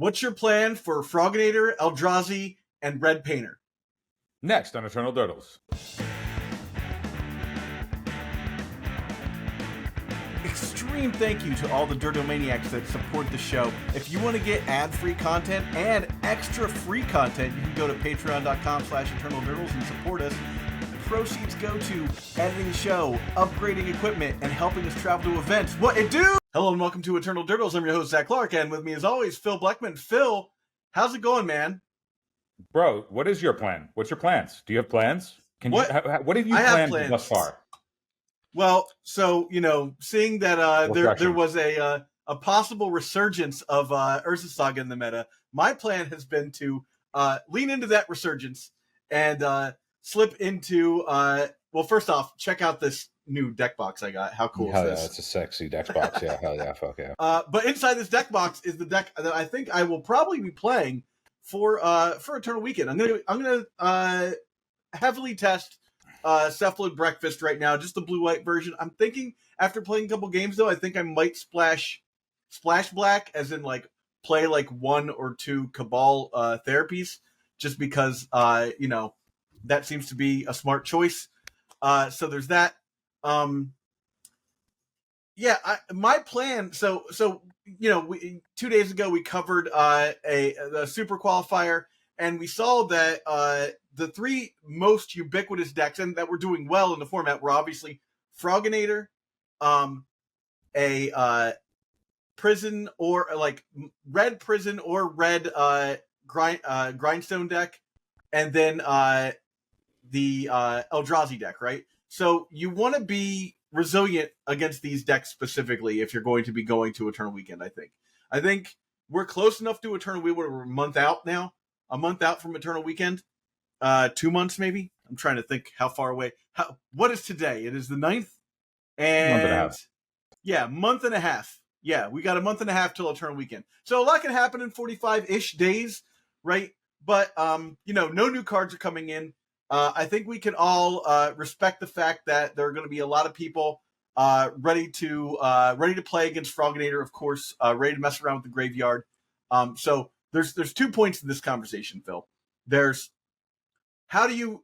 What's your plan for Froginator, Eldrazi, and Red Painter? Next on Eternal Dirtles. Extreme thank you to all the Dirtomaniacs that support the show. If you want to get ad-free content and extra free content, you can go to patreon.com/eternaldirtles and support us. Proceeds go to editing the show, upgrading equipment, and helping us travel to events. What it do? Hello and welcome to Eternal Dirtles. I'm your host, Zach Clark, and with me as always, Phil Blackman. Phil, how's it going, man? Bro, what is your plan? What's your plans? Do you have plans? What have you planned thus far? Well, so, seeing that there was a possible resurgence of Urza Saga in the meta, my plan has been to lean into that resurgence and slip into, well, first off, check out this new deck box I got. How cool is this? Yeah, it's a sexy deck box. Yeah, hell yeah, fuck yeah. But inside this deck box is the deck that I think I will probably be playing for Eternal Weekend. I'm gonna heavily test Cephalid Breakfast right now, just the blue-white version. I'm thinking after playing a couple games though, I think I might splash black, as in like play like 1 or 2 Cabal therapies, just because that seems to be a smart choice. So there's that. My plan. So 2 days ago we covered the super qualifier, and we saw that the 3 most ubiquitous decks and that were doing well in the format were obviously Froginator, a prison or like red prison or red grindstone deck, and then the Eldrazi deck, right? So you want to be resilient against these decks specifically if you're going to be going to Eternal Weekend, I think we're close enough to Eternal Weekend. We're a month out now. A month out from Eternal Weekend. 2 months maybe? I'm trying to think how far away. What is today? It is the 9th? And month and a half. Yeah, month and a half. Yeah, we got a month and a half till Eternal Weekend. So a lot can happen in 45-ish days, right? But, no new cards are coming in. I think we can all respect the fact that there are going to be a lot of people ready to play against Froginator, of course, ready to mess around with the graveyard. So there's 2 points to this conversation, Phil. There's how do you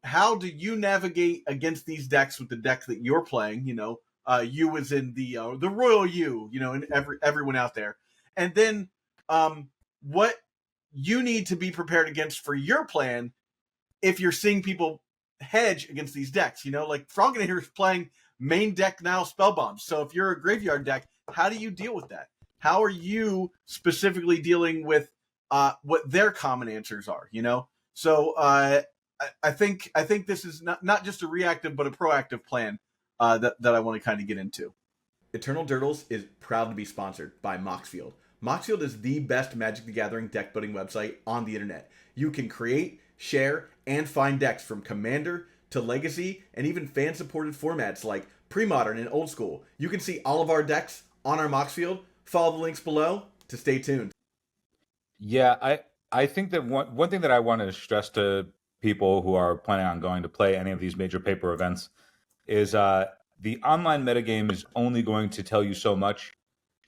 navigate against these decks with the deck that you're playing? You as in the royal you, and everyone out there, and then what you need to be prepared against for your plan if you're seeing people hedge against these decks. Like Froginator is playing main deck now spell bombs. So if you're a graveyard deck, how do you deal with that? How are you specifically dealing with what their common answers are? So I think this is not just a reactive but a proactive plan that I want to kind of get into. Eternal Dirtles is proud to be sponsored by Moxfield. Moxfield is the best Magic the Gathering deck building website on the internet. You can create, share, and find decks from Commander to Legacy and even fan-supported formats like Pre-Modern and Old School. You can see all of our decks on our Moxfield. Follow the links below to stay tuned. Yeah, I think that one thing that I want to stress to people who are planning on going to play any of these major paper events is the online metagame is only going to tell you so much.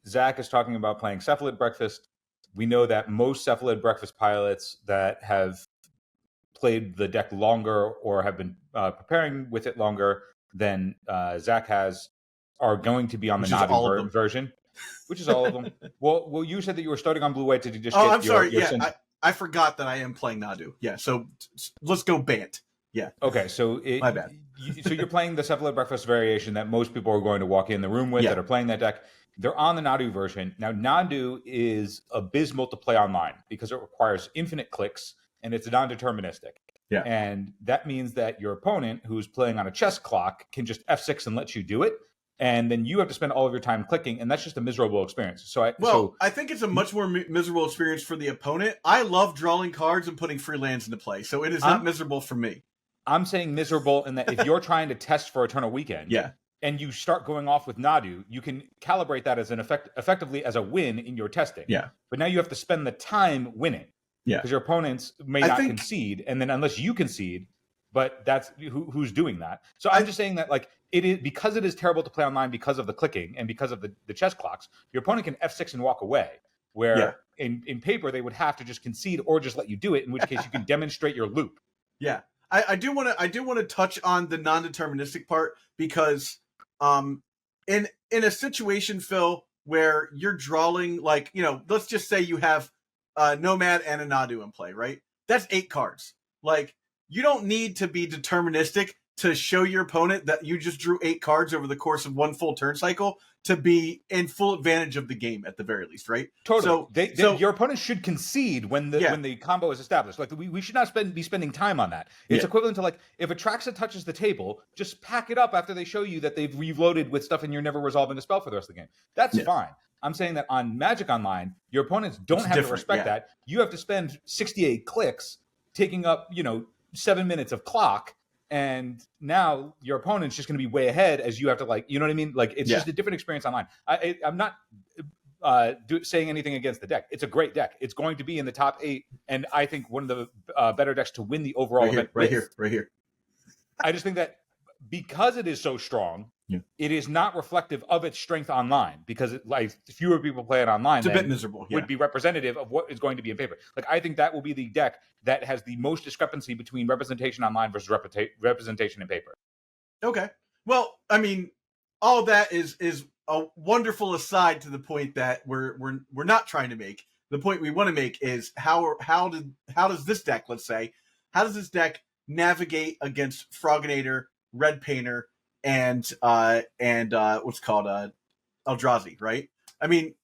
Zach is talking about playing Cephalid Breakfast. We know that most Cephalid Breakfast pilots that have played the deck longer or have been preparing with it longer than Zach has are going to be on the Na'Vi version, which is all of them. Well, you said that you were starting on blue-white. Did you just I'm sorry. I forgot that I am playing Nadu. Yeah, so let's go Bant. Yeah. Okay, so my bad. So you're playing the Cephalid Breakfast variation that most people are going to walk in the room with that are playing that deck. They're on the Nadu version. Now, Nadu is abysmal to play online because it requires infinite clicks and it's non-deterministic. Yeah. And that means that your opponent, who's playing on a chess clock, can just F6 and let you do it. And then you have to spend all of your time clicking, and that's just a miserable experience. I think it's a much more miserable experience for the opponent. I love drawing cards and putting free lands into play, so it is not miserable for me. I'm saying miserable in that if you're trying to test for Eternal Weekend, and you start going off with Nadu, you can calibrate that as an effectively as a win in your testing. Yeah. But now you have to spend the time winning. Yeah. Because your opponents may not concede, and then unless you concede, but that's who's doing that. So I'm just saying that it is because it is terrible to play online because of the clicking and because of the chess clocks. Your opponent can F6 and walk away. Where in paper they would have to just concede or just let you do it, in which case you can demonstrate your loop. Yeah, I do want to touch on the non-deterministic part, because in a situation, Phil, where you're drawing, like, let's just say you have Nomad and a Nadu in play, right? That's 8 cards. Like, you don't need to be deterministic to show your opponent that you just drew 8 cards over the course of one full turn cycle to be in full advantage of the game, at the very least, right? Totally. So your opponent should concede when the combo is established. Like, we should not be spending time on that. It's equivalent to, like, if Atraxa touches the table, just pack it up after they show you that they've reloaded with stuff and you're never resolving a spell for the rest of the game. That's fine. I'm saying that on Magic Online, your opponents don't have to respect that. You have to spend 68 clicks, taking up 7 minutes of clock. And now your opponent's just going to be way ahead, as you have to, like, you know what I mean? Like, it's just a different experience online. I'm not saying anything against the deck. It's a great deck. It's going to be in the top 8, and I think one of the better decks to win the overall event. Right here. I just think that because it is so strong, it is not reflective of its strength online, because fewer people play it online. It's a bit miserable. Would be representative of what is going to be in paper. Like, I think that will be the deck that has the most discrepancy between representation online versus representation in paper. Okay. Well, I mean, all that is a wonderful aside to the point that we're not trying to make. The point we want to make is how does this deck, let's say, how does this deck navigate against Froginator, Red Painter, and what's called Eldrazi, right? I mean,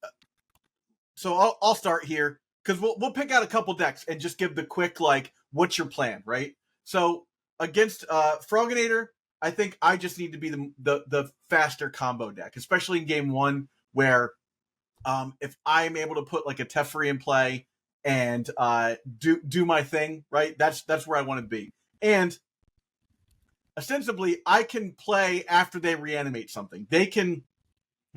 so I'll start here, because we'll pick out a couple decks and just give the quick, like, what's your plan, right? So against Froginator, I think I just need to be the faster combo deck, especially in game 1, where if I'm able to put, like, a Teferi in play and do my thing, right? That's where I want to be. And ostensibly, I can play after they reanimate something. They can,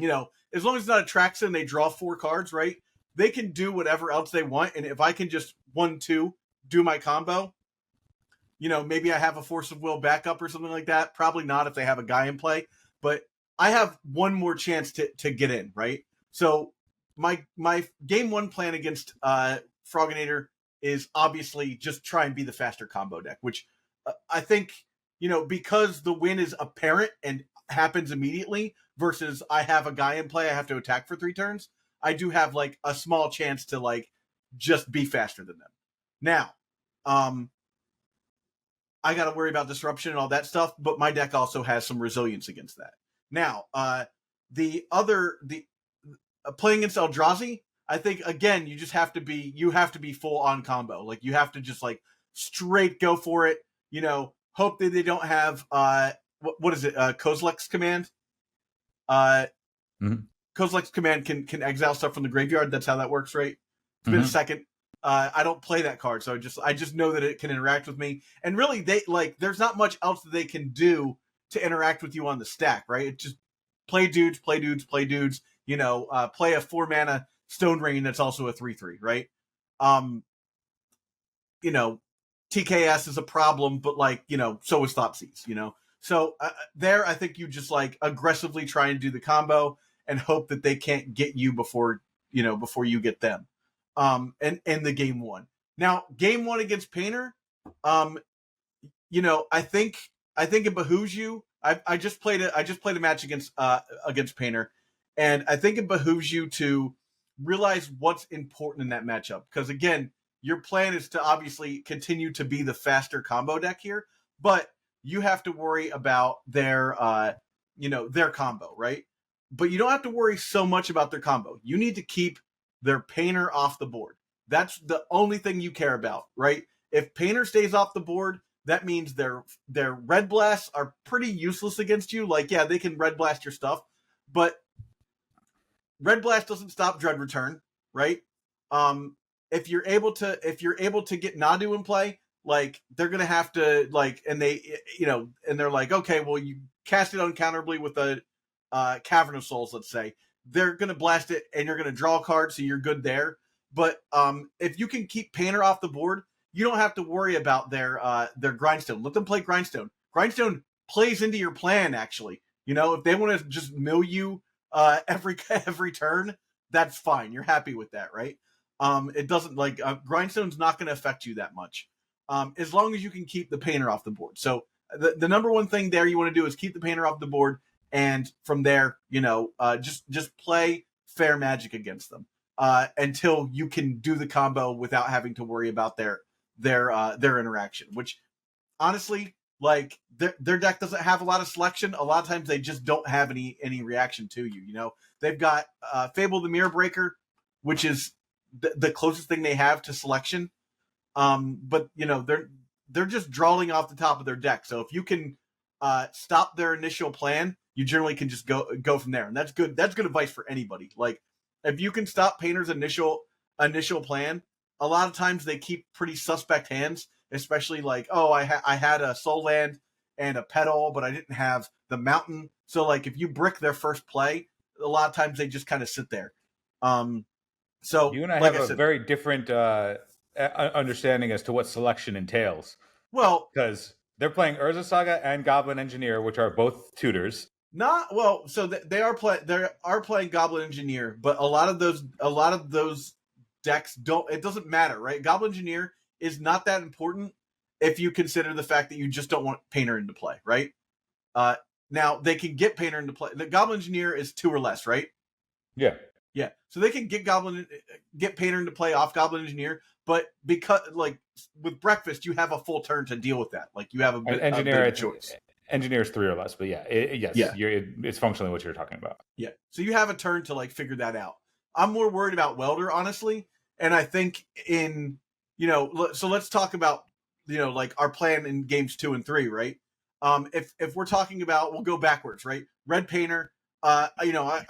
as long as it's not a Traxa and they draw 4 cards, right? They can do whatever else they want. And if I can just 1-2 do my combo, maybe I have a Force of Will backup or something like that. Probably not if they have a guy in play, but I have one more chance to get in, right? So my game 1 plan against Froginator is obviously just try and be the faster combo deck, which I think, because the win is apparent and happens immediately versus I have a guy in play, I have to attack for 3 turns, I do have, like, a small chance to, like, just be faster than them. Now, I got to worry about disruption and all that stuff, but my deck also has some resilience against that. Now, playing against Eldrazi, I think, again, you have to be full on combo. Like, you have to just, like, straight go for it. Hope that they don't have what is it? Kozilek's command. Kozilek's command can exile stuff from the graveyard. That's how that works, right? It's been a second. I don't play that card, so I just know that it can interact with me. And really, there's not much else that they can do to interact with you on the stack, right? It just play dudes. Play a 4-mana Stone Rain that's also a 3/3, right? TKS is a problem, but, like, so is Thoughtseize, So there, I think you just, like, aggressively try and do the combo and hope that they can't get you before you get them. And the game 1. Now, game 1 against Painter, I think it behooves you. I just played a match against Painter, and I think it behooves you to realize what's important in that matchup. Because, again, your plan is to obviously continue to be the faster combo deck here, but you have to worry about their combo, right? But you don't have to worry so much about their combo. You need to keep their Painter off the board. That's the only thing you care about, right? If Painter stays off the board, that means their Red Blasts are pretty useless against you. Like, yeah, they can Red Blast your stuff, but Red Blast doesn't stop Dread Return, right? If you're able to get Nadu in play, like, they're gonna have to, like, and they're like, okay, well, you cast it uncounterably with a Cavern of Souls, let's say. They're gonna blast it, and you're gonna draw a card, so you're good there. But if you can keep Painter off the board, you don't have to worry about their Grindstone. Let them play Grindstone. Grindstone plays into your plan, actually. If they want to just mill you every turn, that's fine. You're happy with that, right? It doesn't like Grindstone's not going to affect you that much, as long as you can keep the painter off the board. So the number one thing there you want to do is keep the painter off the board, and from there, just play fair magic against them until you can do the combo without having to worry about their interaction. Which honestly, like their deck doesn't have a lot of selection. A lot of times they just don't have any reaction to you. They've got Fable the Mirror Breaker, which is the closest thing they have to selection. But they're just drawing off the top of their deck. So if you can stop their initial plan, you generally can just go from there, and that's good. That's good advice for anybody. Like if you can stop Painter's initial plan, a lot of times they keep pretty suspect hands, especially like, oh, I had a Soul Land and a Petal, but I didn't have the Mountain. So like if you brick their first play, a lot of times they just kind of sit there. So you and I like have a very different understanding as to what selection entails. Well, because they're playing Urza Saga and Goblin Engineer, which are both tutors. Not well, so they are playing Goblin Engineer, but a lot of those decks don't. It doesn't matter, right? Goblin Engineer is not that important if you consider the fact that you just don't want Painter into play, right? Now they can get Painter into play. The Goblin Engineer is 2 or less, right? Yeah. Yeah, so they can get Painter into play off Goblin Engineer, but because like with Breakfast, you have a full turn to deal with that. Like you have a bit of a choice. Engineer's 3 or less, but yeah, it's functionally what you're talking about. Yeah, so you have a turn to like figure that out. I'm more worried about Welder, honestly, and I think so let's talk about like our plan in games 2 and 3, right? If we're talking about, we'll go backwards, right? Red Painter. I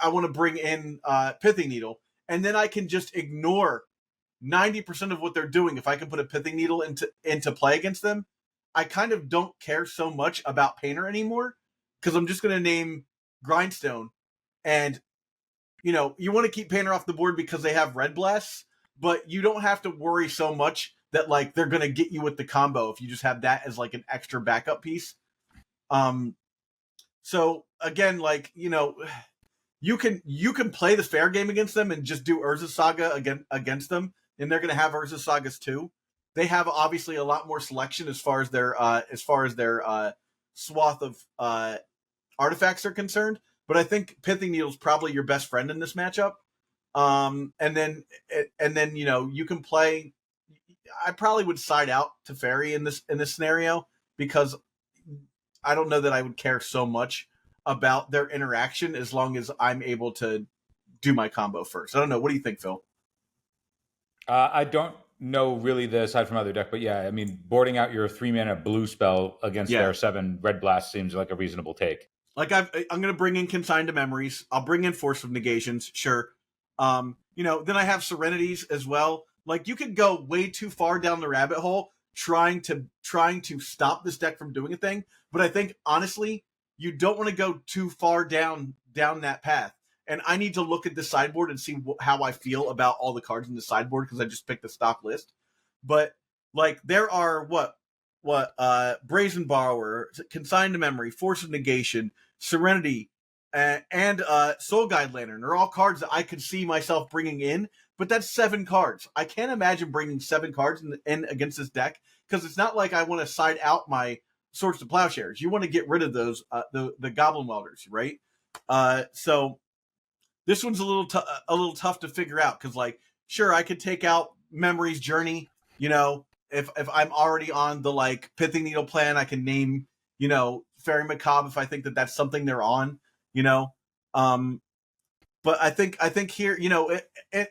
want to bring in Pithing Needle, and then I can just ignore 90% of what they're doing. If I can put a Pithing Needle into play against them, I kind of don't care so much about Painter anymore, because I'm just going to name Grindstone, and you want to keep Painter off the board because they have Red Blasts, but you don't have to worry so much that like they're going to get you with the combo if you just have that as like an extra backup piece. So again, like you can play the fair game against them and just do Urza Saga against them, and they're going to have Urza Sagas too. They have obviously a lot more selection as far as their swath of artifacts are concerned. But I think Pithing Needle is probably your best friend in this matchup. And then you can play. I probably would side out to Fairy in this scenario, because I don't know that I would care so much about their interaction as long as I'm able to do my combo first. I don't know. What do you think, Phil? I don't know really the aside from other deck, but yeah, I mean, boarding out your 3-mana blue spell against their 7 red blast seems like a reasonable take. Like I'm going to bring in Consigned to Memories. I'll bring in Force of Negations, sure. Then I have Serenities as well. Like you could go way too far down the rabbit hole trying to stop this deck from doing a thing, but I think honestly, you don't want to go too far down that path. And I need to look at the sideboard and see how I feel about all the cards in the sideboard, because I just picked the stock list. But like there are Brazen Borrower, Consigned to Memory, Force of Negation, Serenity, and Soul Guide Lantern are all cards that I could see myself bringing in. But that's 7 cards. I can't imagine bringing 7 cards in against this deck, because it's not like I want to side out my Swords to Plowshares. You want to get rid of those the Goblin Welders, right? So this one's a little tough to figure out, because like sure I could take out Memory's Journey. If I'm already on the like Pithing Needle plan, I can name Fairy Macabre if I think that that's something they're on. But I think here,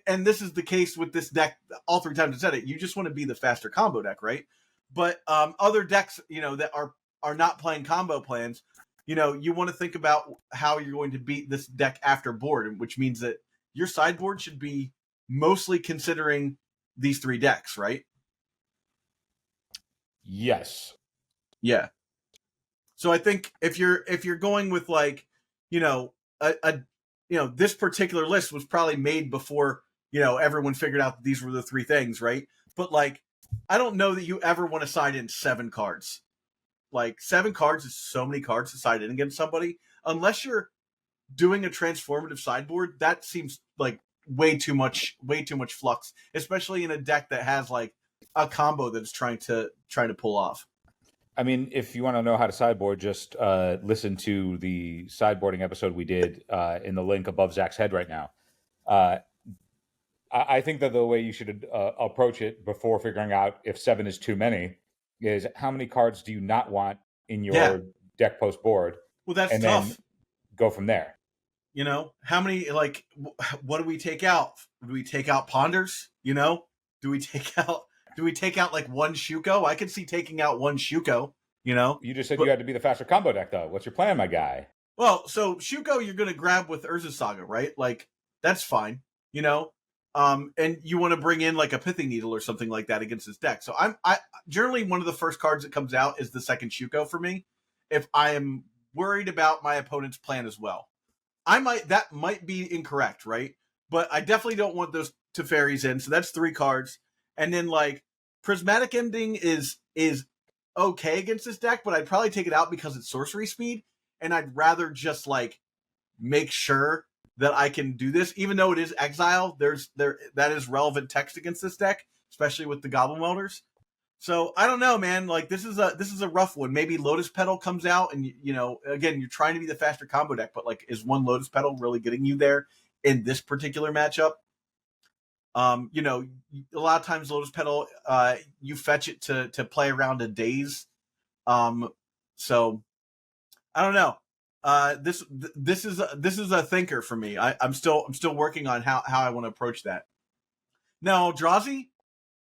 and this is the case with this deck all 3 times I said it, you just want to be the faster combo deck, right? But other decks, that are not playing combo plans, you want to think about how you're going to beat this deck after board, which means that your sideboard should be mostly considering these 3 decks, right? Yes. Yeah. So I think if you're going with like, this particular list was probably made before, everyone figured out that these were the 3 things, right? But like, I don't know that you ever want to side in 7 cards. Like 7 cards is so many cards to side in against somebody. Unless you're doing a transformative sideboard, that seems like way too much flux, especially in a deck that has like a combo that's trying to pull off. I mean, if you want to know how to sideboard, just listen to the sideboarding episode we did in the link above Zach's head right now. Uh, I think that the way you should approach it before figuring out if 7 is too many is how many cards do you not want in your deck post board? Well, that's and tough. Then go from there. You know, how many, like, what do we take out? Do we take out Ponders? You know, do we take out like one Shuko? I could see taking out one Shuko, you know. You just said you had to be the faster combo deck, though. What's your plan, my guy? Well, so Shuko you're going to grab with Urza Saga, right? Like, that's fine, you know. And you want to bring in like a Pithing Needle or something like that against this deck. So I generally, one of the first cards that comes out is the second Shuko for me, if I am worried about my opponent's plan as well. That might be incorrect, right? But I definitely don't want those Teferis in. So that's 3 cards. And then like Prismatic Ending is okay against this deck, but I'd probably take it out because it's sorcery speed. And I'd rather just like make sure that I can do this, even though it is exile. That is relevant text against this deck, especially with the Goblin Welders. So I don't know, man. Like this is a rough one. Maybe Lotus Petal comes out, and you know, again, you're trying to be the faster combo deck, but like, is one Lotus Petal really getting you there in this particular matchup? You know, a lot of times Lotus Petal, you fetch it to play around a Daze. So I don't know. This is a thinker for me. I'm still working on how I want to approach that. Now Eldrazi.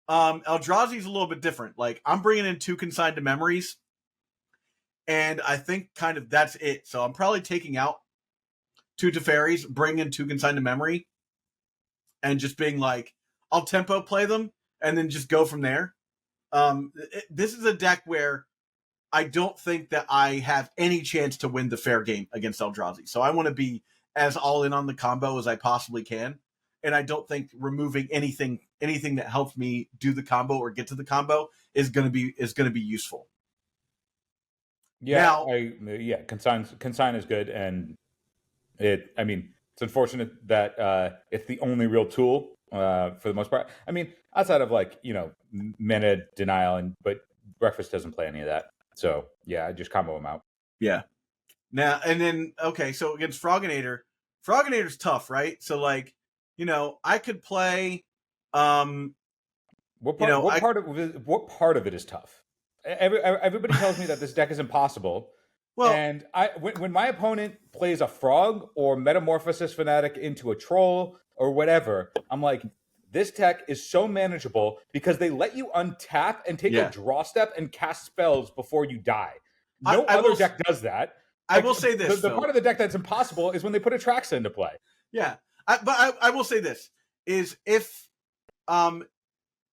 Eldrazi's a little bit different. Like, I'm bringing in 2 Consigned to Memories, and I think kind of that's it. So I'm probably taking out 2 Teferis, bring in 2 Consigned to Memory, and just being like, I'll tempo play them, and then just go from there. This is a deck where I don't think that I have any chance to win the fair game against Eldrazi. So I want to be as all in on the combo as I possibly can. And I don't think removing anything that helps me do the combo or get to the combo is going to be useful. Yeah, consign is good, and I mean, it's unfortunate that it's the only real tool for the most part. I mean, outside of like, you know, mana denial, but Breakfast doesn't play any of that. So yeah, I just combo them out. Yeah. Now and then, okay, so against Froginator's tough, right? So like, you know, I could play. What part of it is tough? Everybody tells me that this deck is impossible. Well, and when my opponent plays a frog or Metamorphosis Fanatic into a troll or whatever, I'm like, this deck is so manageable because they let you untap and take a draw step and cast spells before you die. No other deck does that. I will say this. The part of the deck that's impossible is when they put Atraxa into play. Yeah. But I will say this, is if out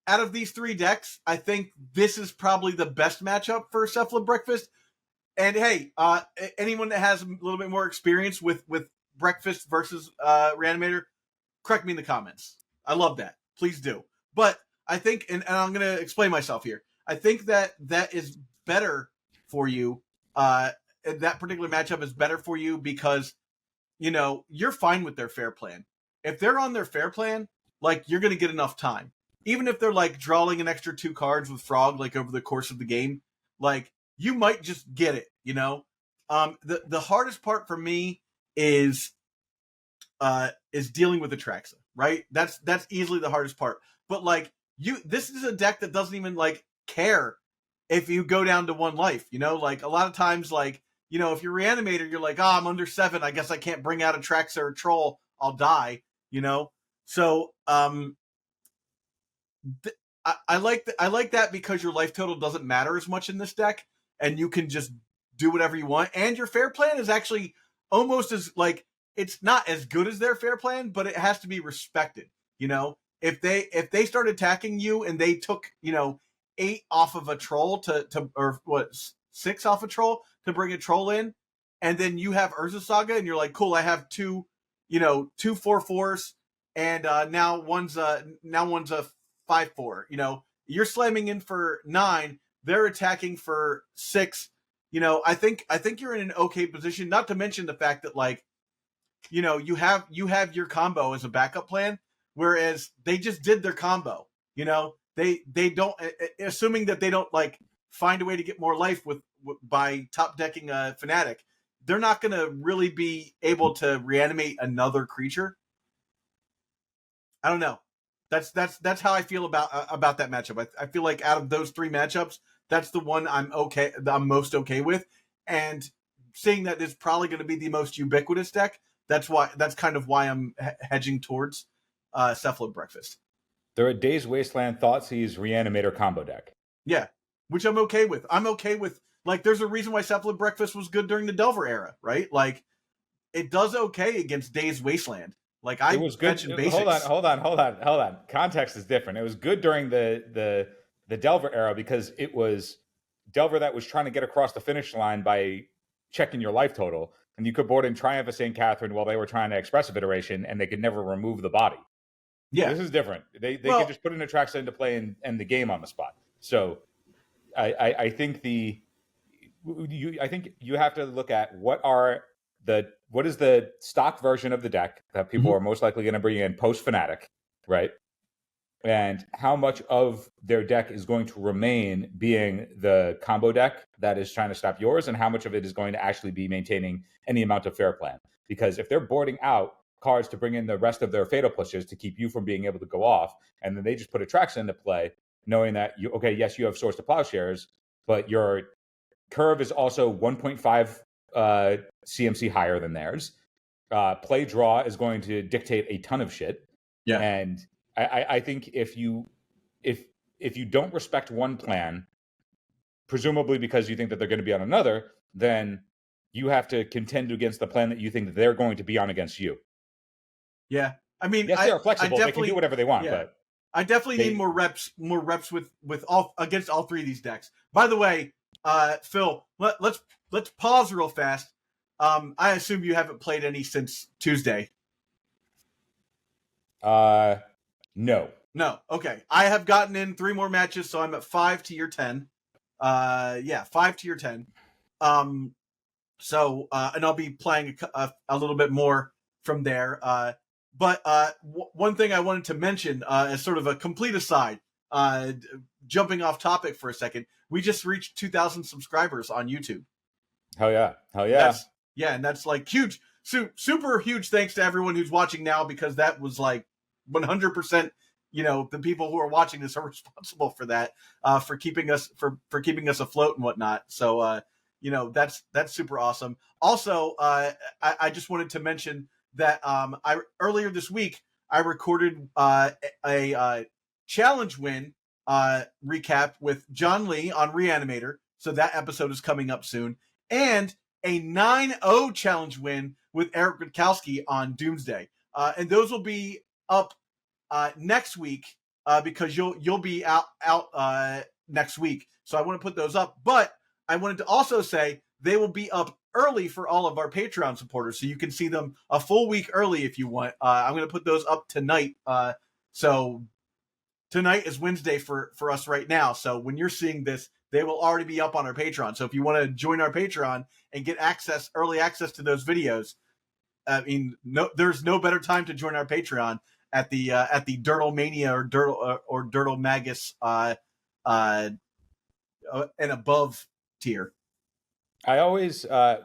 of these 3 decks, I think this is probably the best matchup for Cephalid Breakfast. And hey, anyone that has a little bit more experience with Breakfast versus Reanimator, correct me in the comments. I love that. Please do. But I think, and I'm going to explain myself here, I think that is better for you. That particular matchup is better for you because, you know, you're fine with their fair plan. If they're on their fair plan, like, you're going to get enough time. Even if they're like drawing an extra 2 cards with Frog, like over the course of the game, like, you might just get it, you know? The hardest part for me is dealing with Atraxa, right? That's easily the hardest part. But like, this is a deck that doesn't even like care if you go down to 1 life, you know? Like, a lot of times, like, you know, if you're Reanimator, you're like, I'm under 7. I guess I can't bring out Atraxa or Troll. I'll die, you know? So, I like that because your life total doesn't matter as much in this deck, and you can just do whatever you want. And your fair plan is actually almost as, like, it's not as good as their fair plan, but it has to be respected. You know, if they start attacking you and they took, you know, 8 off of a troll or what, 6 off a troll to bring a troll in, and then you have Urza Saga and you're like, cool, I have 2 4/4s, and now one's a 5/4. You know, you're slamming in for 9. They're attacking for 6. You know, I think you're in an okay position. Not to mention the fact that, like, you have your combo as a backup plan, whereas they just did their combo. They don't, assuming that they don't like find a way to get more life by top decking a Fanatic, they're not going to really be able to reanimate another creature. I don't know. That's how I feel about that matchup. I feel like out of those three matchups, that's the one I'm most okay with. And seeing that it's probably going to be the most ubiquitous deck, that's kind of why I'm hedging towards Cephalid Breakfast. They're a Days Wasteland Thoughtseize Reanimator combo deck. Yeah, which I'm okay with. I'm okay with, like, there's a reason why Cephalid Breakfast was good during the Delver era, right? Like, it does okay against Days Wasteland. Like, I was good. Basics. Hold on. Context is different. It was good during the Delver era because it was Delver that was trying to get across the finish line by checking your life total, and you could board in Triumph of St. Catherine while they were trying to Expressive Iteration, and they could never remove the body. Yeah, this is different. They could just put an Atraxa into play and end the game on the spot. So I think I think you have to look at what is the stock version of the deck that people are most likely going to bring in post Fnatic, right? And how much of their deck is going to remain being the combo deck that is trying to stop yours, and how much of it is going to actually be maintaining any amount of fair plan. Because if they're boarding out cards to bring in the rest of their fatal pushes to keep you from being able to go off, and then they just put Atraxa into play, knowing that yes, you have Source to Plowshares, but your curve is also 1.5 CMC higher than theirs. Play draw is going to dictate a ton of shit. Yeah. And I think if you don't respect one plan, presumably because you think that they're going to be on another, then you have to contend against the plan that you think that they're going to be on against you. Yeah. I mean, yes, they are flexible. They can do whatever they want, but I definitely need more reps with all against all three of these decks. By the way, Phil, let's pause real fast. I assume you haven't played any since Tuesday. No. Okay. I have gotten in 3 more matches, so I'm at 5 tier 10. 5 tier 10. So and I'll be playing a little bit more from there. But one thing I wanted to mention as sort of a complete aside, jumping off topic for a second, we just reached 2,000 subscribers on YouTube. Hell yeah. And that's like huge, super huge thanks to everyone who's watching now, because that was like 100%, the people who are watching this are responsible for that, for keeping us afloat and whatnot. So, that's super awesome. Also, I just wanted to mention that earlier this week I recorded a challenge win recap with John Lee on Reanimator. So that episode is coming up soon, and a 9-0 challenge win with Eric Rutkowski on Doomsday, and those will be up next week because you'll be out next week. So I want to put those up, but I wanted to also say they will be up early for all of our Patreon supporters, so you can see them a full week early if you want. I'm going to put those up tonight. So tonight is Wednesday for us right now. So when you're seeing this, they will already be up on our Patreon. So if you want to join our Patreon and get early access to those videos, I mean, there's no better time to join our Patreon at the Dirtle Mania or Dirtle Magus and above tier. I always I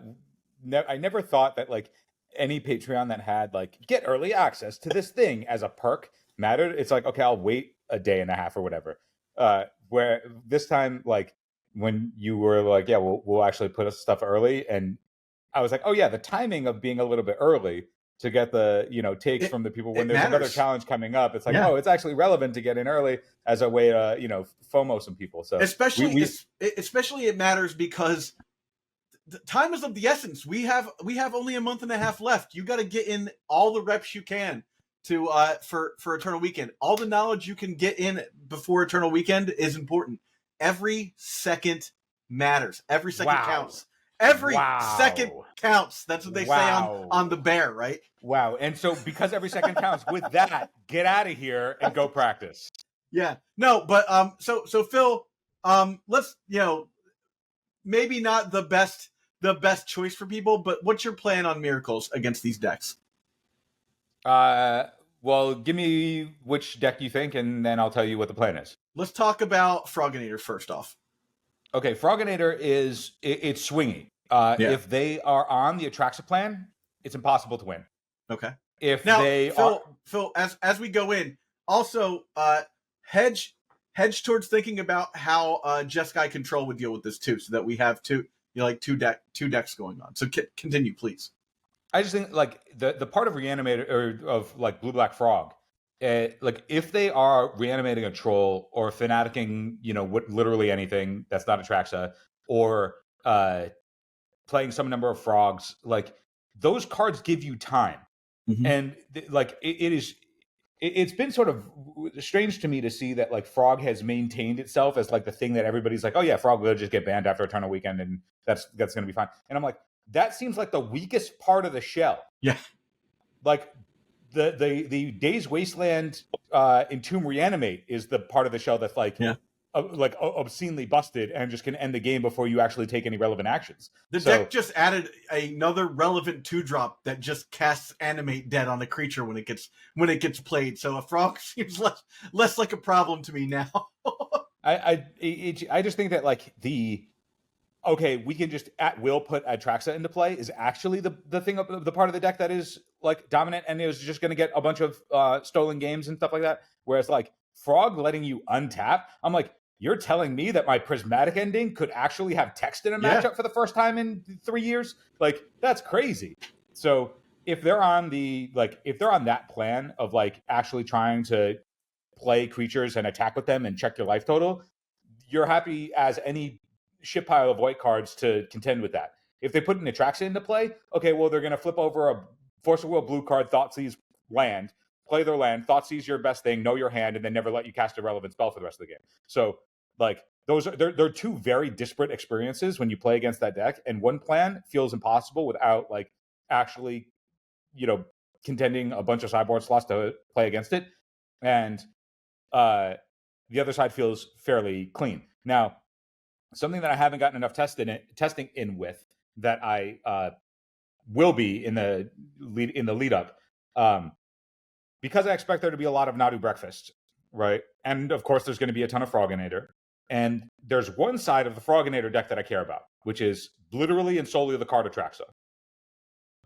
never thought that like any Patreon that had like get early access to this thing as a perk mattered. It's like, okay, I'll wait a day and a half or whatever. Where this time, like when you were like, yeah, we'll actually put us stuff early, and I was like, oh yeah, the timing of being a little bit early to get the takes from the people when there's another challenge coming up. It's like, oh, it's actually relevant to get in early as a way to FOMO some people. So especially it matters because the time is of the essence. We have only a month and a half left. You got to get in all the reps you can to for Eternal Weekend. All the knowledge you can get in before Eternal Weekend is important. Every second matters. Every second counts. Every second counts. That's what they say on the bear, right? Wow. And so because every second counts, with that, get out of here and go practice. Yeah. No, but so Phil, let's maybe not the best choice for people, but what's your plan on miracles against these decks? Well, give me which deck you think, and then I'll tell you what the plan is. Let's talk about Froginator first off. Okay, Froginator it's swingy. Yeah. If they are on the Atraxa plan, it's impossible to win. Okay. If Now, they Phil, as we go in, also hedge towards thinking about how Jeskai Control would deal with this too, so that we have two decks going on. So continue, please. I just think like the part of Reanimator or of like Blue Black Frog, like if they are reanimating a troll or fanaticking, literally anything that's not Atraxa, or playing some number of frogs, like those cards give you time. Mhm. And like it's been sort of strange to me to see that like Frog has maintained itself as like the thing that everybody's like, oh yeah, Frog will just get banned after Eternal Weekend, and that's going to be fine. And I'm like, that seems like the weakest part of the shell. Yeah. Like the Days Wasteland Entomb Reanimate is the part of the shell that's like obscenely busted and just can end the game before you actually take any relevant actions. The deck just added another relevant 2-drop that just casts Animate Dead on the creature when it gets played. So a frog seems less like a problem to me now. I just think that like we can just at will put Atraxa into play is actually the thing of the part of the deck that is like dominant and is just going to get a bunch of stolen games and stuff like that. Whereas like Frog letting you untap, I'm like, you're telling me that my Prismatic Ending could actually have text in a matchup for the first time in 3 years? Like, that's crazy. So if they're on that plan of like actually trying to play creatures and attack with them and check your life total, you're happy as any ship pile of white cards to contend with that. If they put an Atraxa into play, okay, well, they're going to flip over a Force of Will blue card, Thoughtseize land, play their land, Thoughtseize your best thing, know your hand, and then never let you cast a relevant spell for the rest of the game. So, like, they're two very disparate experiences when you play against that deck, and one plan feels impossible without, like, actually, contending a bunch of sideboard slots to play against it, and the other side feels fairly clean. Now, something that I haven't gotten enough testing in with that I will be in the lead up, because I expect there to be a lot of Nadu Breakfast, right? And of course, there's going to be a ton of Froginator. And there's one side of the Froginator deck that I care about, which is literally and solely the card Atraxa.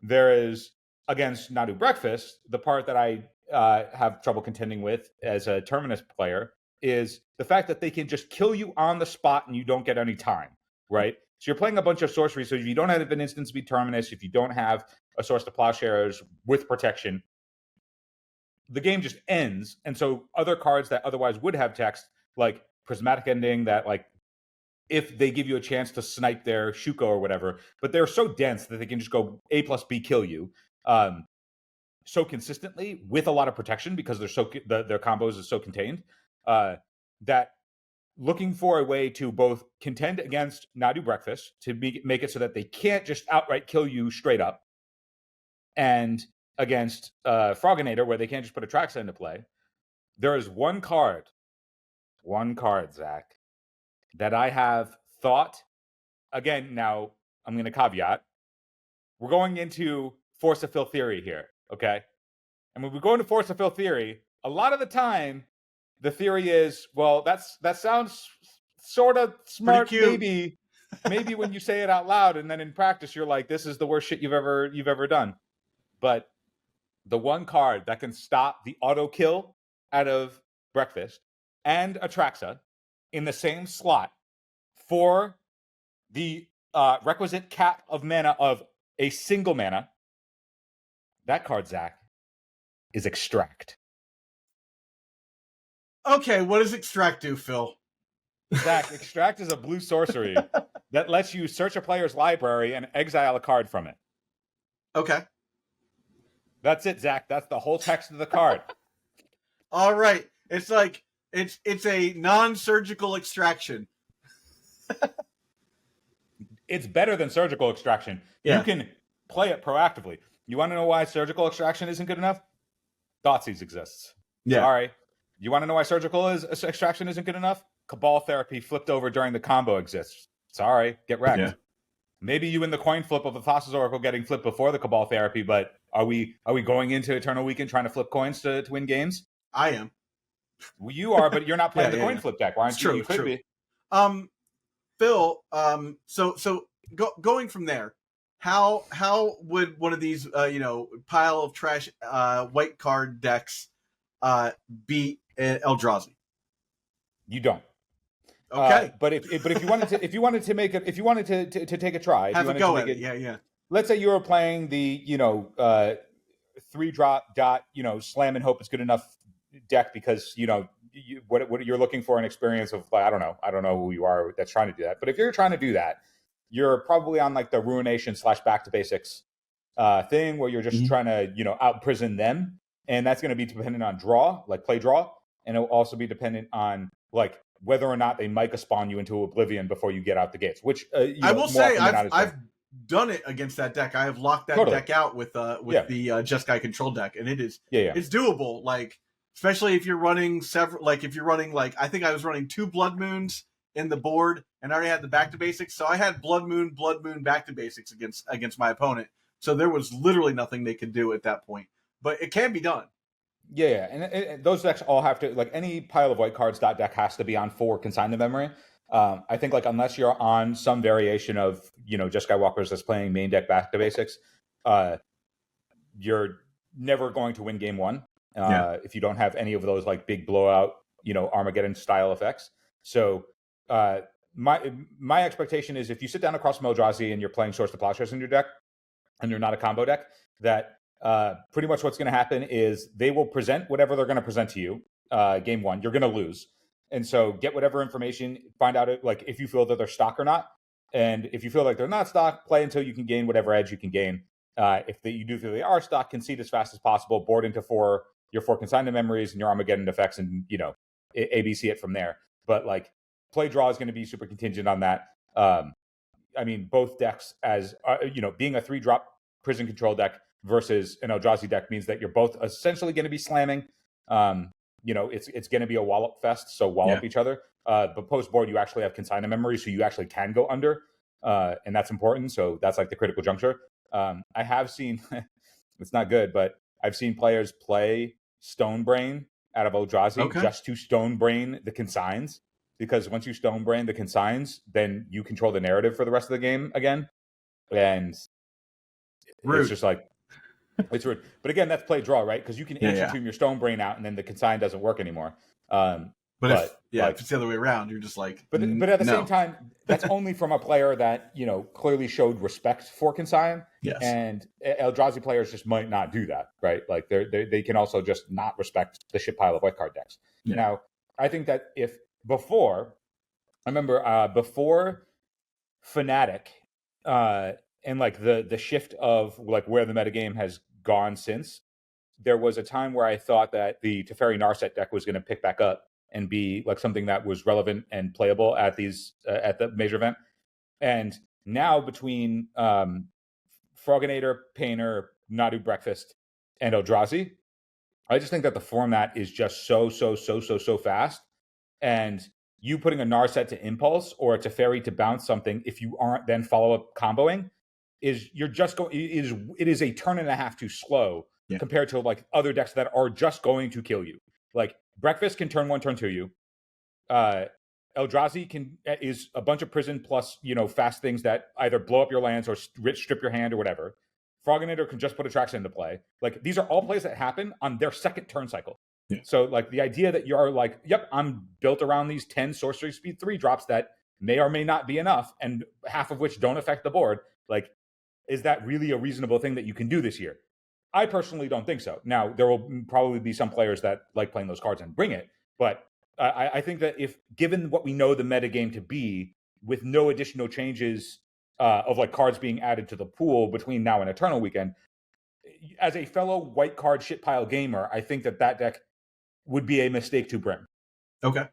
There is, against Nadu Breakfast, the part that I have trouble contending with as a Terminus player is the fact that they can just kill you on the spot and you don't get any time, right? So you're playing a bunch of sorcery, so if you don't have an instant speed Terminus, if you don't have a Source to Plowshares with protection, the game just ends. And so other cards that otherwise would have text, like Prismatic Ending, that like if they give you a chance to snipe their Shuko or whatever, but they're so dense that they can just go A plus B kill you so consistently with a lot of protection because their combos is so contained that looking for a way to both contend against Nadu Breakfast to make it so that they can't just outright kill you straight up, and against Froginator where they can't just put Atraxa into play. There is one card, Zach, that I have thought, again, now I'm going to caveat, we're going into Force of Fill theory here, okay? And when we go into Force of Fill theory, a lot of the time, the theory is, well, that sounds sort of smart, maybe when you say it out loud, and then in practice, you're like, this is the worst shit you've ever done. But the one card that can stop the auto kill out of Breakfast and Atraxa in the same slot for the requisite cap of mana of a single mana, that card, Zach, is Extract. Okay, what does Extract do, Phil? Zach, Extract is a blue sorcery that lets you search a player's library and exile a card from it. Okay. That's it, Zach. That's the whole text of the card. All right. It's like it's a non-surgical extraction. It's better than surgical extraction. Yeah. You can play it proactively. You want to know why surgical extraction isn't good enough? Thoughtseize exists. Yeah. Sorry. You want to know why surgical extraction isn't good enough? Cabal Therapy flipped over during the combo exists. Sorry. Get wrecked. Yeah. Maybe you in the coin flip of the Thassa's Oracle getting flipped before the Cabal Therapy, but Are we going into Eternal Weekend trying to flip coins to win games? I am. Well, you are, but you're not playing Yeah, the coin flip deck. Why It's aren't you? true. You It's could true. be. Phil, going from there, how would one of these pile of trash white card decks beat Eldrazi? You don't. Okay, But if you wanted to make it, if you wanted to take a try, if you have a wanted go to at make it. Yeah. let's say you were playing the 3-drop dot slam and hope it's good enough deck because what you're looking for an experience of, I don't know who you are that's trying to do that, but if you're trying to do that, you're probably on like the Ruination / Back to Basics thing where you're just trying to out prison them, and that's going to be dependent on play draw, and it'll also be dependent on like whether or not they might spawn you into oblivion before you get out the gates, which I will say I've I've done it against that deck. I have locked that deck out with the Jeskai control deck, and it's doable. Like, especially if you're running several, like if you're running like I think I was running 2 Blood Moons in the board, and I already had the Back to Basics, so I had Blood Moon, Back to Basics against my opponent. So there was literally nothing they could do at that point, but it can be done. Yeah, and those decks all have to, like, any pile of white cards deck has to be on 4 consigned to memory. I think like unless you're on some variation of just Skywalkers that's playing main deck Back to Basics, you're never going to win game 1 if you don't have any of those like big blowout Armageddon style effects. So my expectation is if you sit down across Eldrazi and you're playing Source to Plowshares in your deck and you're not a combo deck, that pretty much what's going to happen is they will present whatever they're going to present to you game 1. You're going to lose. And so get whatever information, find out like if you feel that they're stock or not. And if you feel like they're not stock, play until you can gain whatever edge you can gain. If you do feel they are stock, concede as fast as possible, board into your 4 consignment memories and your Armageddon effects, and ABC it from there. But like play draw is going to be super contingent on that. I mean, both decks as being a 3-drop prison control deck versus an Eldrazi deck means that you're both essentially going to be slamming. It's going to be a wallop fest, so wallop each other. But post board, you actually have consignment memory, so you actually can go under, and that's important. So that's like the critical juncture. I have seen it's not good, but I've seen players play Stone Brain out of Eldrazi just to Stone Brain the consigns, because once you Stone Brain the consigns, then you control the narrative for the rest of the game again, and it's just like it's rude. But again, that's play draw, right? Because you can Ancient Tomb your Stone Brain out, and then the consign doesn't work anymore. But if it's the other way around, you're just like. But at the same time, that's only from a player that clearly showed respect for consign. Yes. And Eldrazi players just might not do that, right? Like they can also just not respect the shit pile of white card decks. Yeah. Now, I think that before Fnatic, and like the shift of like where the metagame has gone since, there was a time where I thought that the Teferi Narset deck was going to pick back up and be like something that was relevant and playable at the major event. And now between Froginator, Painter, Nadu Breakfast, and Eldrazi, I just think that the format is just so fast. And you putting a Narset to Impulse or a Teferi to bounce something, if you aren't then follow up comboing, it is a turn and a half too slow compared to like other decks that are just going to kill you. Like Breakfast can turn 1, turn 2 you. Eldrazi is a bunch of prison plus fast things that either blow up your lands or strip your hand or whatever. Froginator can just put Attraction into play. Like these are all plays that happen on their second turn cycle. Yeah. So like the idea that you're like, yep, I'm built around these 10 sorcery speed 3 drops that may or may not be enough, and half of which don't affect the board. Like, is that really a reasonable thing that you can do this year? I personally don't think so. Now, there will probably be some players that like playing those cards and bring it, but I think that if given what we know the metagame to be, with no additional changes of like cards being added to the pool between now and Eternal Weekend, as a fellow white card shit pile gamer, I think that deck would be a mistake to bring. Okay.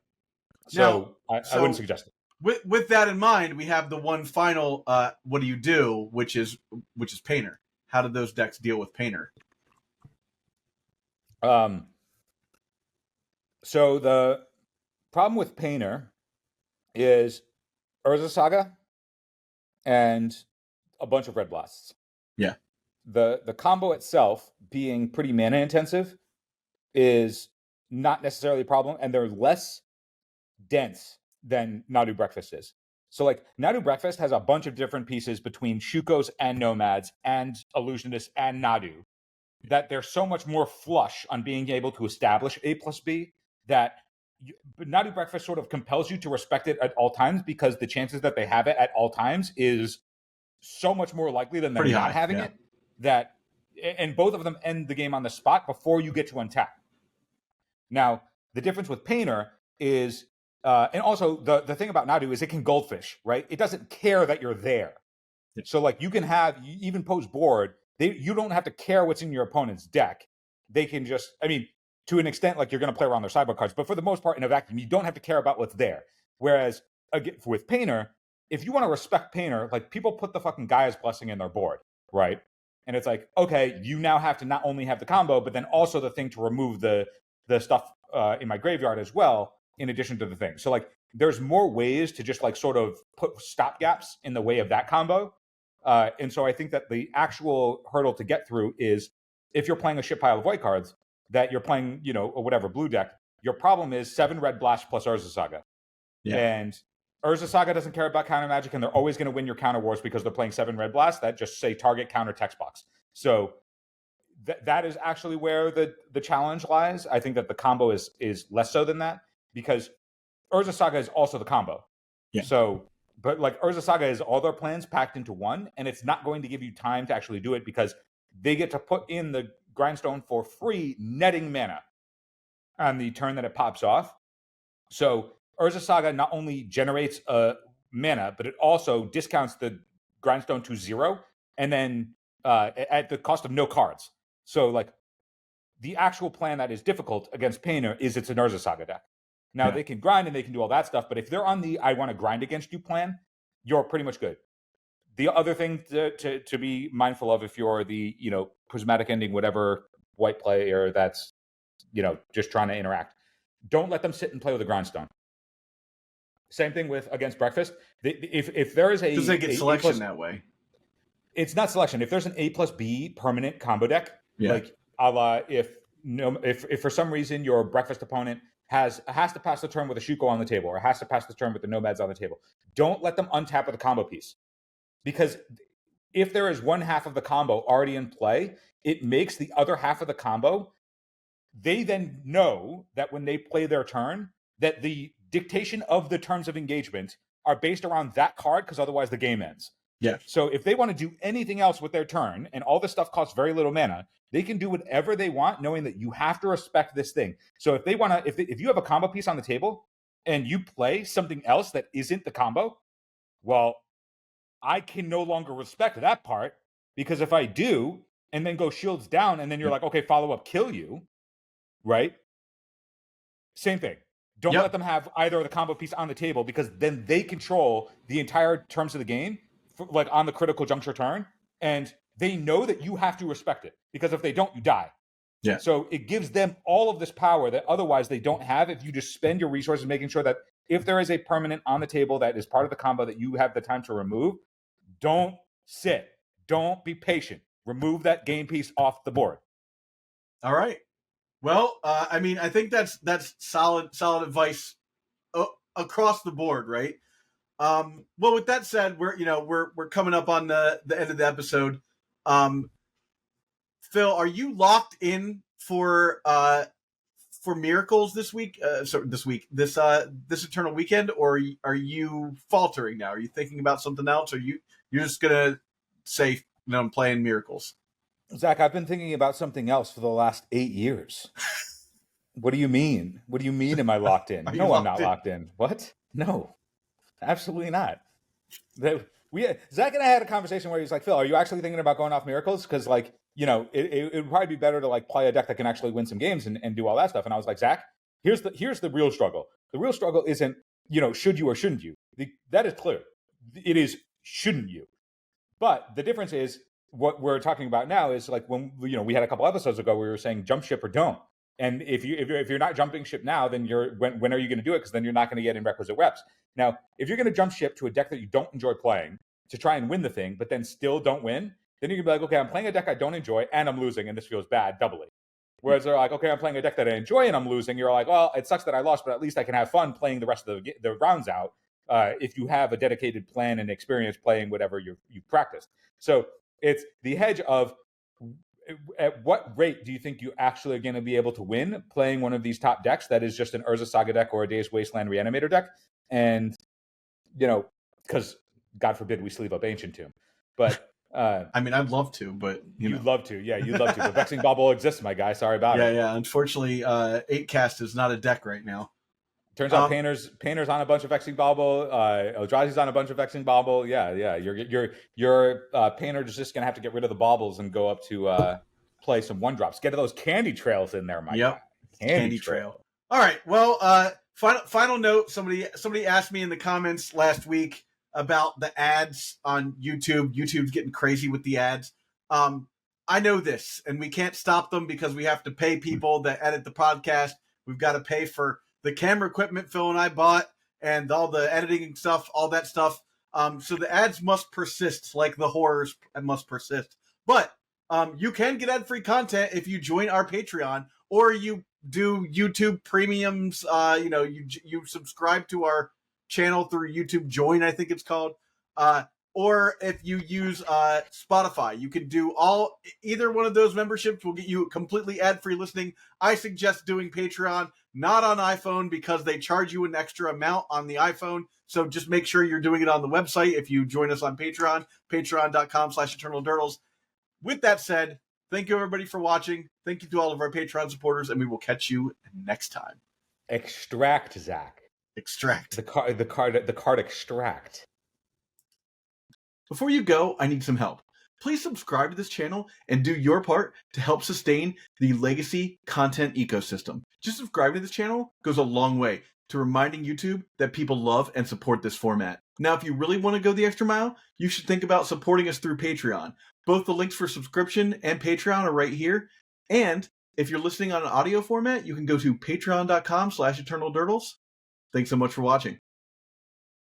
So I wouldn't suggest it. With that in mind, we have the one final what do you do, which is Painter. How did those decks deal with Painter? So the problem with Painter is Urza Saga and a bunch of Red Blasts. Yeah. the combo itself being pretty mana intensive is not necessarily a problem, and they're less dense than Nadu Breakfast is. So like Nadu Breakfast has a bunch of different pieces between Shukos and Nomads and Illusionists and Nadu that they're so much more flush on being able to establish A plus B that Nadu Breakfast sort of compels you to respect it at all times, because the chances that they have it at all times is so much more likely than them not having it, that, and both of them end the game on the spot before you get to untap. Now, the difference with Painter is, and also the thing about Nadu is it can goldfish, right? It doesn't care that you're there. Yeah. So like you can have, even post board, you don't have to care what's in your opponent's deck. They can just, I mean, to an extent, like you're going to play around their sideboard cards, but for the most part in a vacuum, you don't have to care about what's there. Whereas again, with Painter, if you want to respect Painter, like people put the fucking Gaia's Blessing in their board, right? And it's like, okay, you now have to not only have the combo, but then also the thing to remove the stuff in my graveyard as well, in addition to the thing. So like there's more ways to just like sort of put stopgaps in the way of that combo. And so I think that the actual hurdle to get through is if you're playing a shit pile of white cards, that you're playing, you know, or whatever blue deck, your problem is 7 red blast plus Urza Saga. Yeah. And Urza Saga doesn't care about counter magic, and they're always going to win your counter wars because they're playing 7 red blast that just say target counter text box. So that is actually where the challenge lies. I think that the combo is less so than that, because Urza Saga is also the combo. Yeah. So, but like Urza Saga is all their plans packed into one, and it's not going to give you time to actually do it because they get to put in the grindstone for free, netting mana on the turn that it pops off. So Urza Saga not only generates mana, but it also discounts the grindstone to 0, and then at the cost of no cards. So like the actual plan that is difficult against Painter is it's an Urza Saga deck. Now they can grind and they can do all that stuff, but if they're on the I want to grind against you plan, you're pretty much good. The other thing to be mindful of, if you're the, you know, prismatic ending, whatever white player that's, you know, just trying to interact, don't let them sit and play with a grindstone. Same thing with against Breakfast. If there is a, because they get selection that way. It's not selection. If there's an A plus B permanent combo deck, like a la if for some reason your Breakfast opponent has to pass the turn with a Shuko on the table, or has to pass the turn with the Nomads on the table, don't let them untap with a combo piece. Because if there is one half of the combo already in play, it makes the other half of the combo, they then know that when they play their turn, that the dictation of the terms of engagement are based around that card, because otherwise the game ends. Yeah. So if they want to do anything else with their turn, and all this stuff costs very little mana, they can do whatever they want, knowing that you have to respect this thing. So if they want to, if you have a combo piece on the table and you play something else that isn't the combo, well, I can no longer respect that part, because if I do, and then go shields down, and then you're like, okay, follow up, kill you, right? Same thing. Don't let them have either of the combo piece on the table, because then they control the entire terms of the game, like on the critical juncture turn, and they know that you have to respect it, because if they don't, you die. Yeah. So it gives them all of this power that otherwise they don't have if you just spend your resources making sure that if there is a permanent on the table that is part of the combo that you have the time to remove, don't sit. Don't be patient. Remove that game piece off the board. All right. Well, I mean, I think that's solid advice across the board, right? Well, with that said, we're coming up on the end of the episode. Phil, are you locked in for Miracles this week? This Eternal Weekend, or are you faltering now? Are you thinking about something else, or you're just gonna say, I'm playing Miracles? Zach, I've been thinking about something else for the last 8 years. What do you mean? What do you mean? Am I locked in? No, I'm not locked in. What? No, absolutely not. Zach and I had a conversation where he's like, Phil, are you actually thinking about going off Miracles? Because it would probably be better to like play a deck that can actually win some games and do all that stuff. And I was like, Zach, here's the real struggle. The real struggle isn't, should you or shouldn't you? That is clear. It is, shouldn't you? But the difference is, what we're talking about now is like when we had a couple episodes ago, we were saying jump ship or don't. And if you're not jumping ship now, then when are you going to do it? Because then you're not going to get in requisite reps. Now, if you're going to jump ship to a deck that you don't enjoy playing to try and win the thing, but then still don't win, then you can be like, okay, I'm playing a deck I don't enjoy and I'm losing, and this feels bad doubly. Whereas they're like, okay, I'm playing a deck that I enjoy and I'm losing. You're like, well, it sucks that I lost, but at least I can have fun playing the rest of the rounds out. If you have a dedicated plan and experience playing whatever you've practiced. So it's the hedge of at what rate do you think you actually are going to be able to win playing one of these top decks that is just an Urza Saga deck or a Days Wasteland Reanimator deck? And, because God forbid we sleeve up Ancient Tomb. But I mean, I'd love to, but you'd love to. Yeah, you'd love to. But Vexing Bauble exists, my guy. Sorry about it. Yeah. Unfortunately, 8-cast is not a deck right now. Turns out Painter's on a bunch of Vexing Bauble. Eldrazi's on a bunch of Vexing Bauble. Yeah. Your Painter is just gonna have to get rid of the baubles and go up to play some 1-drops. Get those candy trails in there, my guy. Candy trail. All right. Well, final note. Somebody asked me in the comments last week about the ads on YouTube. YouTube's getting crazy with the ads. I know this, and we can't stop them because we have to pay people that edit the podcast. We've got to pay for the camera equipment Phil and I bought and all the editing stuff, all that stuff. So the ads must persist, like the horrors must persist. But you can get ad-free content if you join our Patreon or you do YouTube premiums. You subscribe to our channel through YouTube Join, I think it's called. Or if you use Spotify, you can do either one of those memberships will get you completely ad-free listening. I suggest doing Patreon, not on iPhone because they charge you an extra amount on the iPhone. So just make sure you're doing it on the website if you join us on Patreon, patreon.com/eternaldurdles. With that said, thank you everybody for watching. Thank you to all of our Patreon supporters, and we will catch you next time. Extract, Zach. Extract. The card extract. Before you go, I need some help. Please subscribe to this channel and do your part to help sustain the legacy content ecosystem. Just subscribing to this channel goes a long way to reminding YouTube that people love and support this format. Now, if you really want to go the extra mile, you should think about supporting us through Patreon. Both the links for subscription and Patreon are right here. And if you're listening on an audio format, you can go to patreon.com/eternaldurdles. Thanks so much for watching.